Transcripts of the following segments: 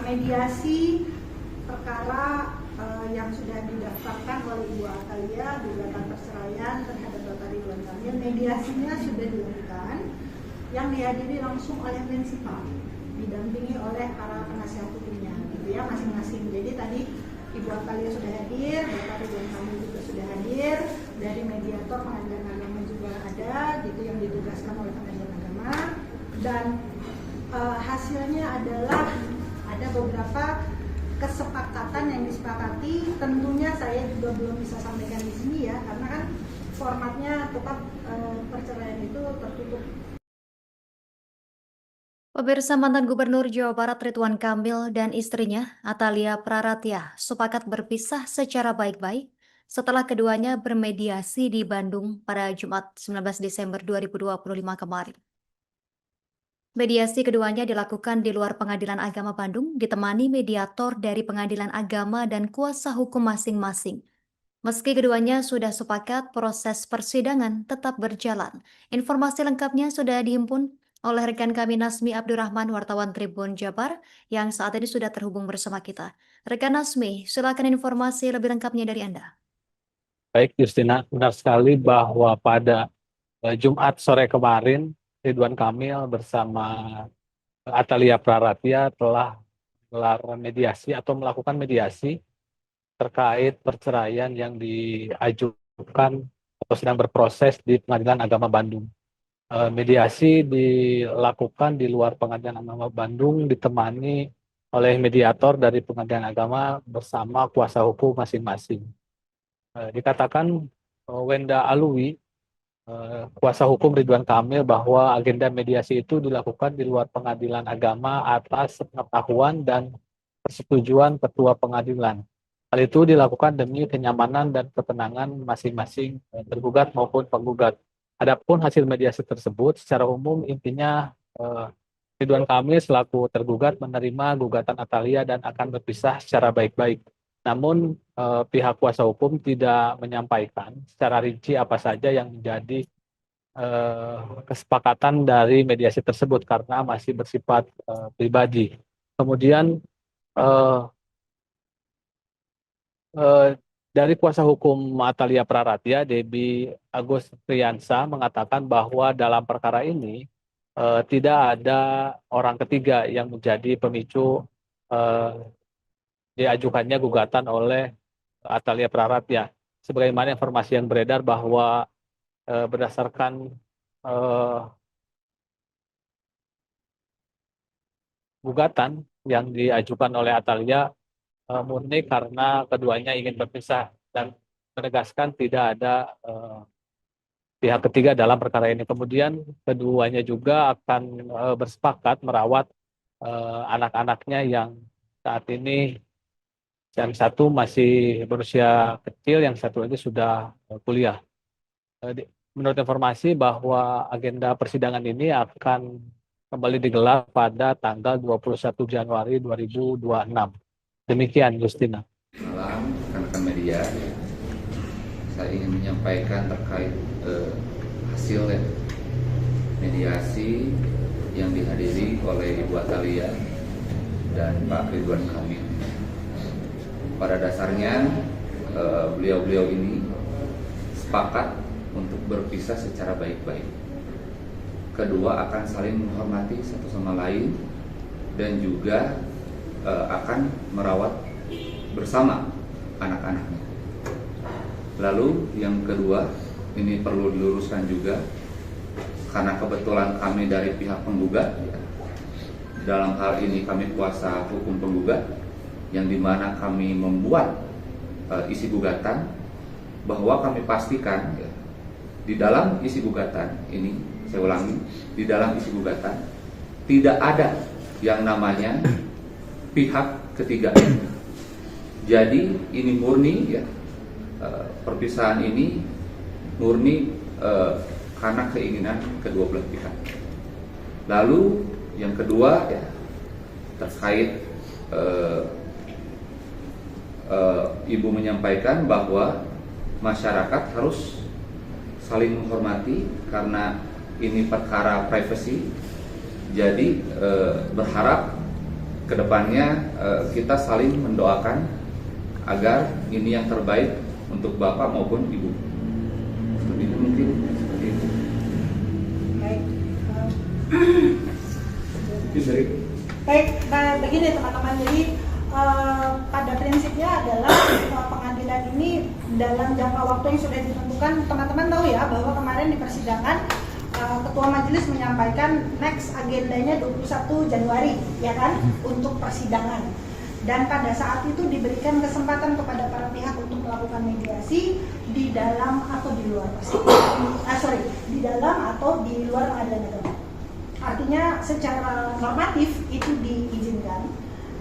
mediasi perkara yang sudah didaftarkan oleh Ibu Atalia, gugatan perceraian terhadap Bapak Ridwan Kamil. Mediasinya sudah dilakukan, yang dihadiri langsung oleh prinsipal, didampingi oleh para penasihat hukumnya, gitu ya, masing-masing. Jadi tadi Ibu Atalia sudah hadir, Bapak Ridwan Kamil juga sudah hadir, dari mediator Pengadilan Agama juga ada, gitu, yang ditugaskan oleh Pengadilan Agama. Dan hasilnya adalah ada beberapa kesepakatan yang disepakati. Tentunya saya juga belum bisa sampaikan di sini ya, karena kan formatnya tetap perceraian itu tertutup. Pemirsa, mantan Gubernur Jawa Barat Ridwan Kamil dan istrinya Atalia Praratya sepakat berpisah secara baik-baik setelah keduanya bermediasi di Bandung pada Jumat 19 Desember 2025 kemarin. Mediasi keduanya dilakukan di luar Pengadilan Agama Bandung, ditemani mediator dari Pengadilan Agama dan kuasa hukum masing-masing. Meski keduanya sudah sepakat, proses persidangan tetap berjalan. Informasi lengkapnya sudah dihimpun oleh rekan kami Nasmi Abdurrahman, wartawan Tribun Jabar, yang saat ini sudah terhubung bersama kita. Rekan Nasmi, silakan informasi lebih lengkapnya dari Anda. Baik, Justina, benar sekali bahwa pada Jumat sore kemarin, Ridwan Kamil bersama Atalia Praratya telah melakukan mediasi terkait perceraian yang diajukan atau sedang berproses di Pengadilan Agama Bandung. Mediasi dilakukan di luar Pengadilan Agama Bandung, ditemani oleh mediator dari Pengadilan Agama bersama kuasa hukum masing-masing. Dikatakan Wenda Alwi, kuasa hukum Ridwan Kamil, bahwa agenda mediasi itu dilakukan di luar Pengadilan Agama atas pengetahuan dan persetujuan ketua pengadilan. Hal itu dilakukan demi kenyamanan dan ketenangan masing-masing tergugat maupun penggugat. Adapun hasil mediasi tersebut secara umum intinya Ridwan Kamil selaku tergugat menerima gugatan Atalia dan akan berpisah secara baik-baik. Namun pihak kuasa hukum tidak menyampaikan secara rinci apa saja yang menjadi kesepakatan dari mediasi tersebut karena masih bersifat pribadi. Kemudian dari kuasa hukum Atalia Praratya, Debbie Agustriansa, mengatakan bahwa dalam perkara ini tidak ada orang ketiga yang menjadi pemicu diajukannya gugatan oleh Atalia Praratya. Sebagaimana informasi yang beredar bahwa berdasarkan gugatan yang diajukan oleh Atalia murni karena keduanya ingin berpisah dan menegaskan tidak ada pihak ketiga dalam perkara ini. Kemudian keduanya juga akan bersepakat merawat anak-anaknya yang saat ini yang satu masih berusia kecil, yang satu lagi sudah kuliah. Menurut informasi bahwa agenda persidangan ini akan kembali digelar pada tanggal 21 Januari 2026. Demikian, Justina. Malam, rekan-rekan media, saya ingin menyampaikan terkait hasil mediasi yang dihadiri oleh Ibu Atalia dan Pak Ridwan Kamil. Pada dasarnya beliau-beliau ini sepakat untuk berpisah secara baik-baik. Kedua akan saling menghormati satu sama lain dan juga akan merawat bersama anak-anaknya. Lalu yang kedua, ini perlu diluruskan juga karena kebetulan kami dari pihak penggugat, ya, dalam hal ini kami kuasa hukum penggugat, yang dimana kami membuat isi gugatan, bahwa kami pastikan ya, di dalam isi gugatan ini, saya ulangi, di dalam isi gugatan tidak ada yang namanya pihak ketiga. Jadi ini murni ya, perpisahan ini murni karena keinginan kedua belah pihak. Lalu yang kedua ya, terkait Ibu menyampaikan bahwa masyarakat harus saling menghormati karena ini perkara privasi. Jadi berharap kedepannya kita saling mendoakan agar ini yang terbaik untuk Bapak maupun Ibu. Seperti itu mungkin seperti itu. Baik. Baik, begini teman-teman. Jadi pada prinsipnya adalah pengadilan ini dalam jangka waktu yang sudah ditentukan. Teman-teman tahu ya bahwa kemarin di persidangan Ketua Majelis menyampaikan next agendanya 21 Januari, ya kan, untuk persidangan. Dan pada saat itu diberikan kesempatan kepada para pihak untuk melakukan mediasi di dalam atau di luar persidangan. Di dalam atau di luar pengadilan agama. Artinya secara normatif itu diizinkan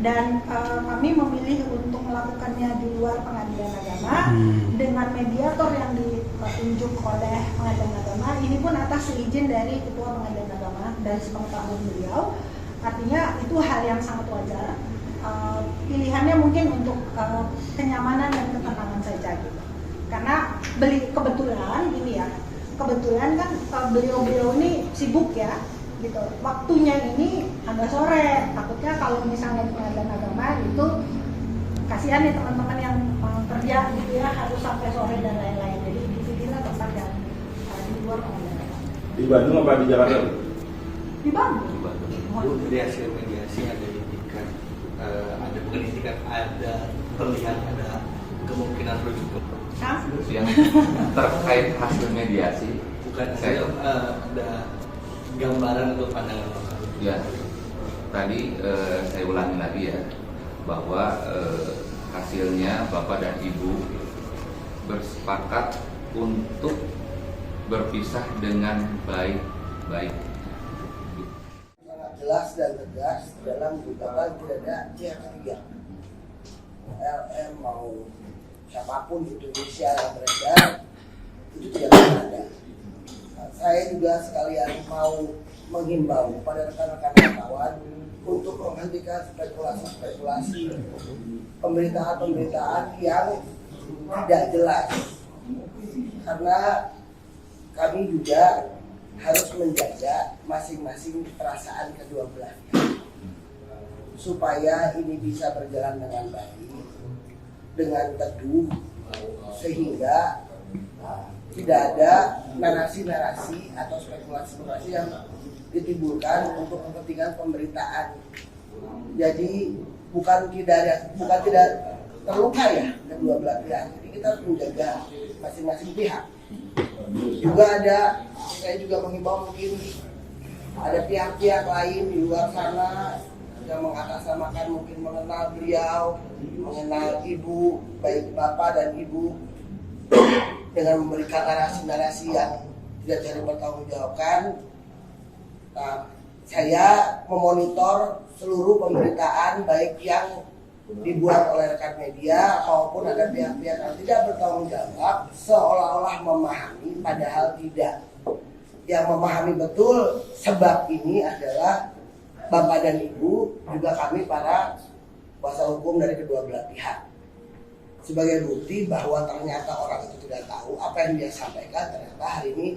dan kami memilih untuk melakukannya di luar pengadilan agama dengan mediator yang ditunjuk oleh pengadilan agama. Ini pun atas izin dari Ketua Pengadilan Agama dan sepengetahuan beliau. Artinya itu hal yang sangat wajar. Pilihannya mungkin untuk kenyamanan dan ketenangan saja gitu. Karena kebetulan ini ya, kebetulan kan beliau-beliau ini sibuk ya, gitu. Waktunya ini agak sore. Takutnya kalau misalnya di pengadilan agama itu kasihan nih teman-teman yang kerja gitu ya, harus sampai sore dan lain-lain. Jadi dipilihlah tempat yang di luar pengadilan agama. Di Bandung apa di Jakarta? Di Bandung. Dari hasil mediasi ada itikat, ada bukan itikat, ada terlihat ada kemungkinan rujuk. Yang terkait hasil mediasi, Bukan saya ada gambaran atau pandangan lokal. ya tadi saya ulangi lagi ya, bahwa hasilnya Bapak dan Ibu bersepakat untuk berpisah dengan baik-baik. Sangat jelas dan tegas dalam gugatan tidak ada pihak ketiga. LM mau siapapun di Indonesia yang beredar itu tidak ada. Saya juga sekalian mau menghimbau kepada rekan-rekan wartawan untuk menghentikan spekulasi-spekulasi, pemberitaan-pemberitaan yang tidak jelas, karena kami juga harus menjaga masing-masing perasaan kedua belah pihak supaya ini bisa berjalan dengan baik, dengan teduh, sehingga tidak ada narasi-narasi atau spekulasi-spekulasi yang ditimbulkan untuk kepentingan pemberitaan. Jadi bukan tidak terluka ya kedua belah pihak. Jadi kita harus menjaga masing-masing pihak. Juga saya juga mengimbau mungkin ada pihak-pihak lain di luar sana yang mengatasnamakan, mungkin mengenal beliau, mengenal Ibu, baik Bapak dan Ibu, dengan memberikan narasi-narasi yang tidak bisa dipertanggungjawabkan. Nah, saya memonitor seluruh pemberitaan baik yang dibuat oleh rekan media maupun ada pihak-pihak yang tidak bertanggung jawab seolah-olah memahami padahal tidak. Yang memahami betul sebab ini adalah Bapak dan Ibu, juga kami para kuasa hukum dari kedua belah pihak. Sebagai bukti bahwa ternyata orang itu tidak tahu apa yang dia sampaikan, ternyata hari ini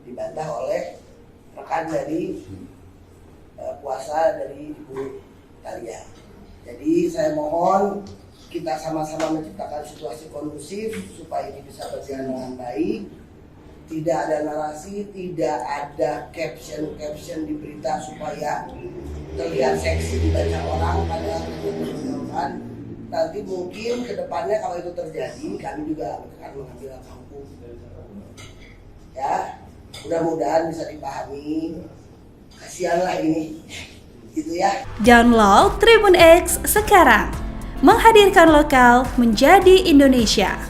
dibantah oleh rekan dari kuasa dari Ibu Thalia. Jadi saya mohon kita sama-sama menciptakan situasi kondusif supaya ini bisa berjalan dengan baik. Tidak ada narasi, tidak ada caption di berita supaya terlihat seksi dibaca orang pada kemudian. Nanti mungkin ke depannya kalau itu terjadi, kami juga akan mengambil langkah hukum. Ya, mudah-mudahan bisa dipahami. Kasihanlah ini, gitu ya. Download Tribun X sekarang, menghadirkan lokal menjadi Indonesia.